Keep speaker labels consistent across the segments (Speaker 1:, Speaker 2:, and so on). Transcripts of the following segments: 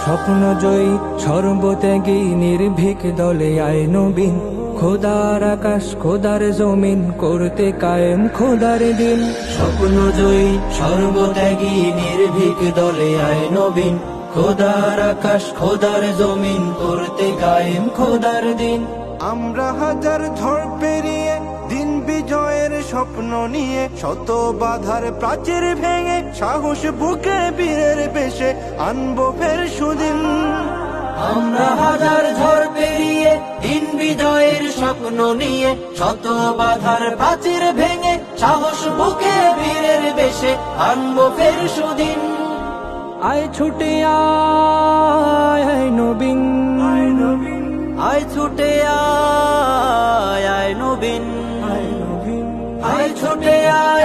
Speaker 1: স্বপ্নজয়ী সর্বত্যাগী নির্ভীক দলে আয় নবীন, খোদার আকাশ খোদার জমিন করতে কায়েম খোদার দিন।
Speaker 2: স্বপ্নজয়ী সর্বত্যাগী নির্ভীক দলে আয় নবীন, খোদার আকাশ খোদার জমিন করতে কায়েম খোদার দিন।
Speaker 3: আমরা হাজার ঝড় পেরিয়ে দিন বিজয়ের স্বপ্ন নিয়ে, শত বাধার প্রাচীর ভেঙে সাহস বুকে বীরের বেশে আনবো ফের সুদিন।
Speaker 2: আমরা হাজার ঝড় পেরিয়ে দিন বিজয়ের স্বপ্ন নিয়ে, শত বাধার প্রাচীর ভেঙে সাহস বুকে বীরের বেশে আনবো ফের সুদিন।
Speaker 1: আয় ছুটে আয় নবীন,
Speaker 2: আয় ছুটে আয় নবীন, আয় ছুটে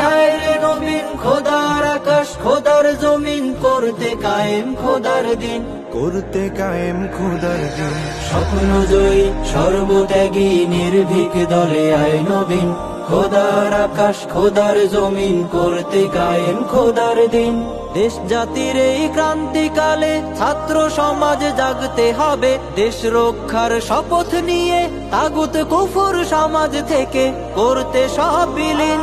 Speaker 2: আয় রে নবীন, খোদার আকাশ খোদার জমিন করতে কায়েম খোদার দিন,
Speaker 3: করতে কায়েম খোদার দিন।
Speaker 2: স্বপ্নজয়ী সর্বত্যাগী নির্ভীক দলে আয় নবীন, খোদার আকাশ খোদার জমিন করতে কায়েম খোদার দিন। দেশ জাতির এই ক্রান্তিকালে ছাত্র সমাজ জাগতে হবে, দেশ রক্ষার শপথ নিয়ে তাগুত কুফর সমাজ থেকে করতে সব বিলীন।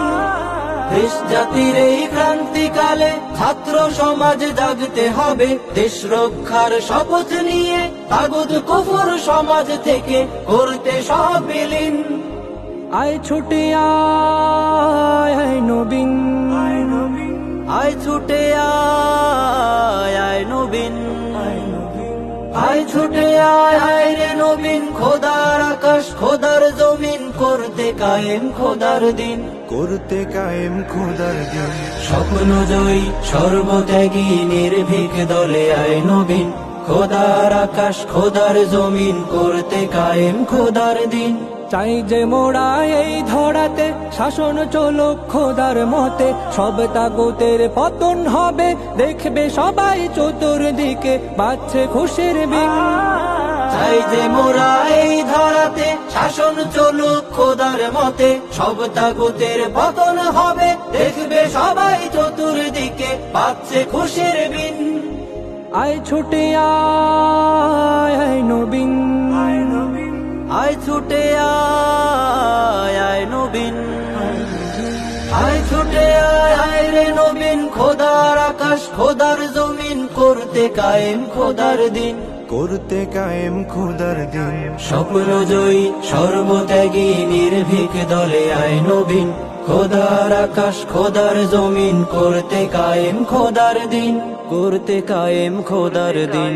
Speaker 2: দেশ জাতির এই ক্রান্তিকালে ছাত্র সমাজ জাগতে হবে, দেশ রক্ষার শপথ নিয়ে তাগুত কুফর সমাজ থেকে করতে সব বিলীন।
Speaker 1: আয় ছুটে আয় নবীন,
Speaker 2: আয় ছুটে আয় নবীন, আয় ছুটে আয় রে নবীন, খোদার আকাশ খোদার জমিন করতে কায়েম খোদার দিন,
Speaker 3: করতে কায়েম খোদার দিন।
Speaker 2: স্বপ্নজয়ী সর্বত্যাগী নির্ভীক দলে আয় নবীন, খোদার আকাশ খোদার জমিন করতে কায়েম খোদার দিন।
Speaker 1: চাই যে মোরা এই ধরাতে শাসন চলুক খোদার মতে, সব তাগুতের পতন হবে দেখবে সবাই চতুর্দিকে বাজছে খুশির বিন।
Speaker 2: চাই যে মোরা এই ধরাতে শাসন চলুক খোদার মতে, সব তাগুতের পতন হবে দেখবে সবাই চতুর্দিকে বাজছে খুশির বিন।
Speaker 1: আয় ছুটে আয় নবীন,
Speaker 2: আয় ছুটে আয় নবীন, আয় ছুটে আয় রে নবীন, খোদার আকাশ খোদার জমিন করতে কায়েম খোদার দিন,
Speaker 3: করতে কায়েম খোদার দিন।
Speaker 2: স্বপ্নজয়ী সর্বত্যাগী নির্ভীক দলে আয় নবীন, খোদার আকাশ খোদার জমিন করতে কায়েম খোদার দিন, করতে কায়েম খোদার দিন।